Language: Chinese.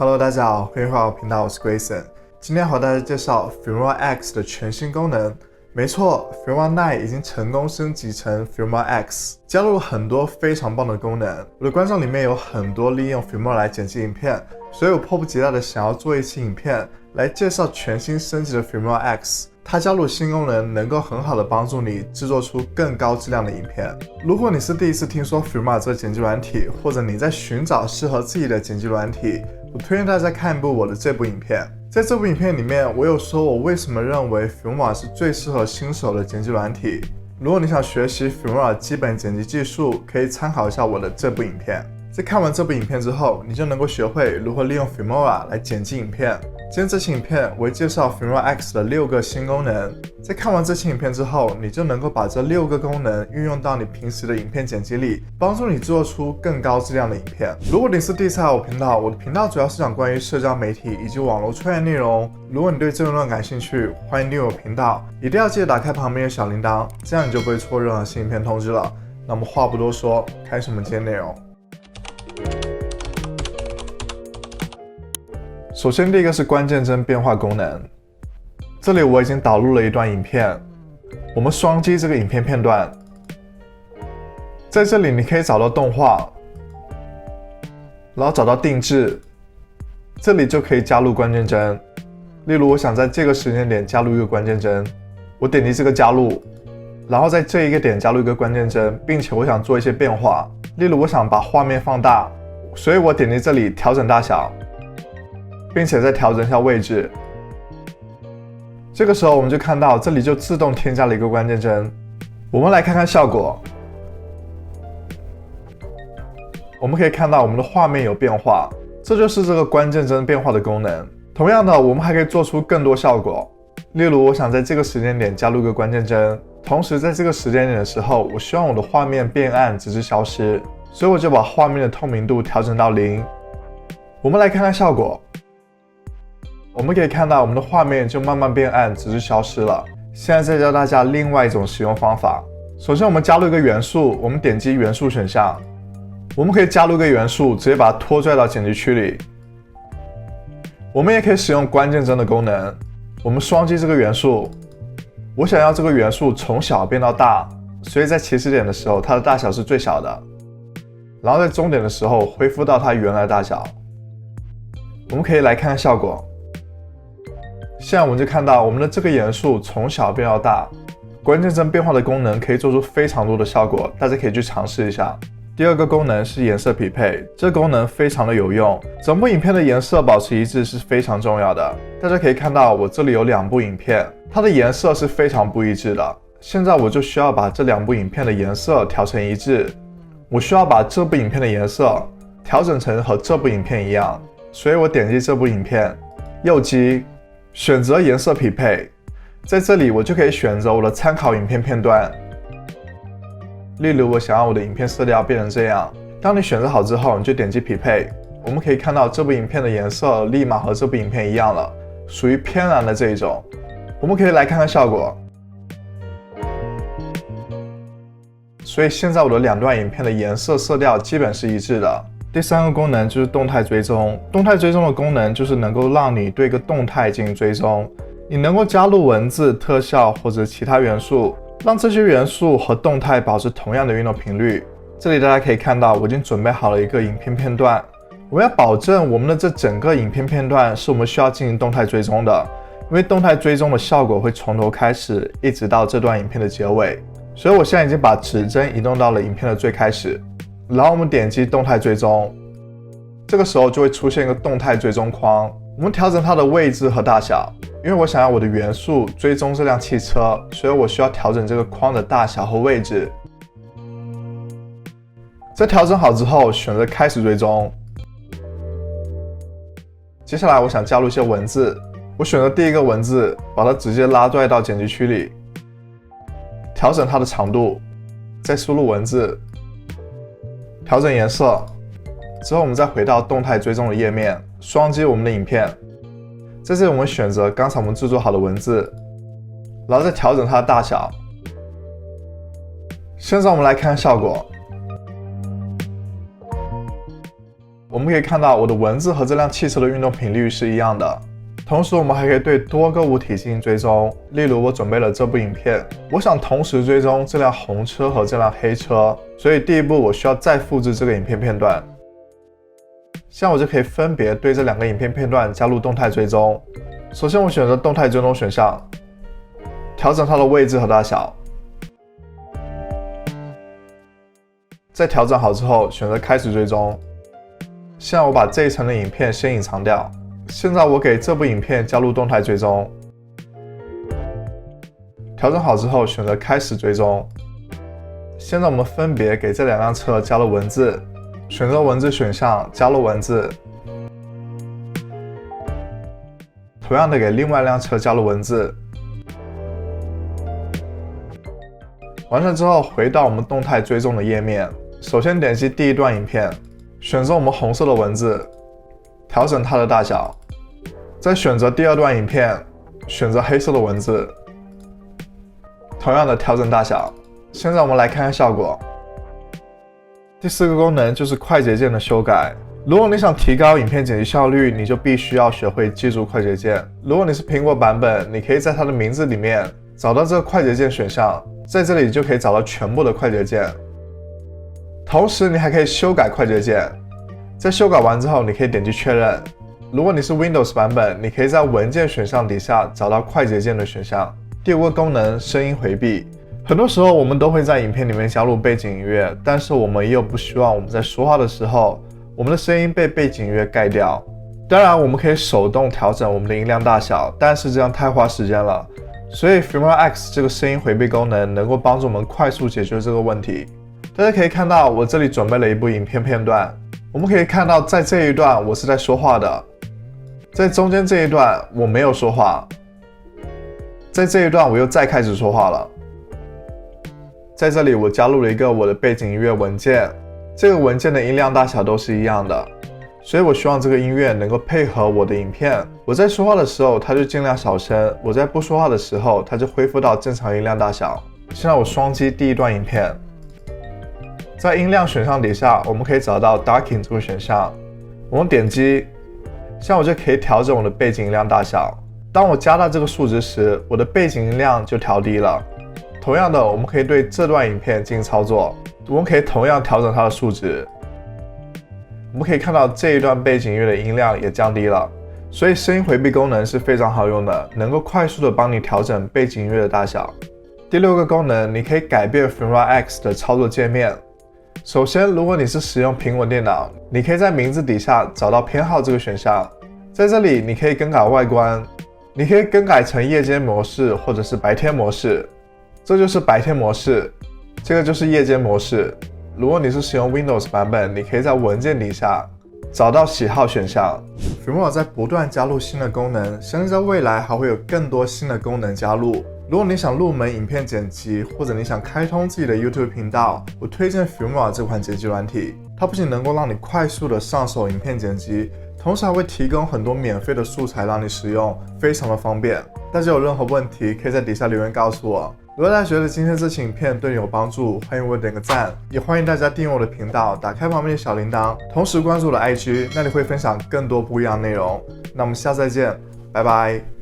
Hello， 大家好，欢迎回到我频道，我是 Grayson。今天和大家介绍 Filmora X 的全新功能。没错 ，Filmora 9已经成功升级成 Filmora X， 加入了很多非常棒的功能。我的观众里面有很多利用 Filmora 来剪辑影片，所以我迫不及待的想要做一期影片来介绍全新升级的 Filmora X。它加入新功能，能够很好的帮助你制作出更高质量的影片。如果你是第一次听说 Filmora 这个剪辑软体，或者你在寻找适合自己的剪辑软体，我推荐大家看一部我的这部影片。在这部影片里面，我有说我为什么认为 Filmora 是最适合新手的剪辑软体。如果你想学习 Filmora 基本剪辑技术，可以参考一下我的这部影片。在看完这部影片之后，你就能够学会如何利用 Filmora 来剪辑影片。今天这期影片我会介绍 Filmora X 的6个新功能。在看完这期影片之后，你就能够把这6个功能运用到你平时的影片剪辑里，帮助你做出更高质量的影片。如果你是第一次来我频道，我的频道主要是讲关于社交媒体以及网络创业内容。如果你对这个内容感兴趣，欢迎订阅我频道，一定要记得打开旁边的小铃铛，这样你就不会错过任何新影片通知了。那么话不多说，开始我们今天内容。首先，第一个是关键帧变化功能。这里我已经导入了一段影片，我们双击这个影片片段，在这里你可以找到动画，然后找到定制，这里就可以加入关键帧。例如，我想在这个时间点加入一个关键帧，我点击这个加入，然后在这一个点加入一个关键帧，并且我想做一些变化。例如，我想把画面放大，所以我点击这里调整大小，并且再调整一下位置。这个时候我们就看到这里就自动添加了一个关键帧。我们来看看效果。我们可以看到我们的画面有变化，这就是这个关键帧变化的功能。同样的，我们还可以做出更多效果。例如，我想在这个时间点加入一个关键帧，同时在这个时间点的时候，我希望我的画面变暗直至消失，所以我就把画面的透明度调整到0。我们来看看效果。我们可以看到我们的画面就慢慢变暗，直至消失了。现在再教大家另外一种使用方法。首先，我们加入一个元素，我们点击元素选项，我们可以加入一个元素，直接把它拖拽到剪辑区里。我们也可以使用关键帧的功能，我们双击这个元素，我想要这个元素从小变到大，所以在起始点的时候，它的大小是最小的，然后在终点的时候恢复到它原来的大小。我们可以来看看效果。现在我们就看到我们的这个元素从小变到大，关键帧变化的功能可以做出非常多的效果，大家可以去尝试一下。第二个功能是颜色匹配，这个功能非常的有用，整部影片的颜色保持一致是非常重要的。大家可以看到我这里有2部影片，它的颜色是非常不一致的。现在我就需要把这2部影片的颜色调成一致，我需要把这部影片的颜色调整成和这部影片一样，所以我点击这部影片，右击选择颜色匹配，在这里我就可以选择我的参考影片片段。例如，我想要我的影片色调变成这样。当你选择好之后，你就点击匹配。我们可以看到这部影片的颜色立马和这部影片一样了，属于偏蓝的这一种。我们可以来看看效果。所以现在我的2段影片的颜色色调基本是一致的。第3个功能就是动态追踪。动态追踪的功能就是能够让你对一个动态进行追踪，你能够加入文字、特效或者其他元素，让这些元素和动态保持同样的运动频率。这里大家可以看到，我已经准备好了一个影片片段。我们要保证我们的这整个影片片段是我们需要进行动态追踪的，因为动态追踪的效果会从头开始，一直到这段影片的结尾。所以我现在已经把指针移动到了影片的最开始。然后我们点击动态追踪，这个时候就会出现一个动态追踪框。我们调整它的位置和大小，因为我想要我的元素追踪这辆汽车，所以我需要调整这个框的大小和位置。在调整好之后，选择开始追踪。接下来我想加入一些文字，我选择第一个文字，把它直接拉拽到剪辑区里，调整它的长度，再输入文字，调整颜色，之后我们再回到动态追踪的页面，双击我们的影片，在这里我们选择刚才我们制作好的文字，然后再调整它的大小。现在我们来看效果。我们可以看到我的文字和这辆汽车的运动频率是一样的。同时我们还可以对多个物体进行追踪，例如我准备了这部影片，我想同时追踪这辆红车和这辆黑车，所以第一步我需要再复制这个影片片段。现在我就可以分别对这2个影片片段加入动态追踪。首先我选择动态追踪选项，调整它的位置和大小。在调整好之后，选择开始追踪。现在我把这一层的影片先隐藏掉。现在我给这部影片加入动态追踪。调整好之后，选择开始追踪。现在我们分别给这2辆车加入文字，选择文字选项，加入文字。同样的给另外一辆车加入文字。完成之后，回到我们动态追踪的页面。首先点击第一段影片，选择我们红色的文字，调整它的大小。再选择第2段影片，选择黑色的文字，同样的调整大小。现在我们来看看效果。第4个功能就是快捷键的修改。如果你想提高影片剪辑效率，你就必须要学会记住快捷键。如果你是苹果版本，你可以在它的名字里面找到这个快捷键选项，在这里就可以找到全部的快捷键。同时你还可以修改快捷键，在修改完之后，你可以点击确认。如果你是 Windows 版本，你可以在文件选项底下找到快捷键的选项。第5个功能，声音回避。很多时候我们都会在影片里面加入背景音乐，但是我们又不希望我们在说话的时候，我们的声音被背景音乐盖掉。当然我们可以手动调整我们的音量大小，但是这样太花时间了，所以 Filmora X 这个声音回避功能能够帮助我们快速解决这个问题。大家可以看到我这里准备了一部影片片段，我们可以看到在这一段我是在说话的，在中间这一段我没有说话，在这一段我又再开始说话了。在这里我加入了一个我的背景音乐文件，这个文件的音量大小都是一样的，所以我希望这个音乐能够配合我的影片。我在说话的时候它就尽量小声，我在不说话的时候它就恢复到正常音量大小。现在我双击第1段影片，在音量选项底下我们可以找到 Darken 这个选项，我们点击，现在我就可以调整我的背景音量大小。当我加大这个数值时，我的背景音量就调低了。同样的，我们可以对这段影片进行操作，我们可以同样调整它的数值。我们可以看到这一段背景音乐的音量也降低了，所以声音回避功能是非常好用的，能够快速的帮你调整背景音乐的大小。第6个功能，你可以改变 Filmora X 的操作界面。首先，如果你是使用苹果电脑，你可以在名字底下找到偏好这个选项，在这里你可以更改外观，你可以更改成夜间模式或者是白天模式。这就是白天模式，这个就是夜间模式。如果你是使用 Windows 版本，你可以在文件底下找到喜好选项。Filmora在不断加入新的功能，相信在未来还会有更多新的功能加入。如果你想入门影片剪辑，或者你想开通自己的 YouTube 频道，我推荐 Filmora 这款剪辑软体。它不仅能够让你快速的上手影片剪辑，同时还会提供很多免费的素材让你使用，非常的方便。大家有任何问题可以在底下留言告诉我。如果大家觉得今天这期影片对你有帮助，欢迎为我点个赞，也欢迎大家订阅我的频道，打开旁边的小铃铛，同时关注我的 IG， 那里会分享更多不一样的内容。那我们下次再见，拜拜。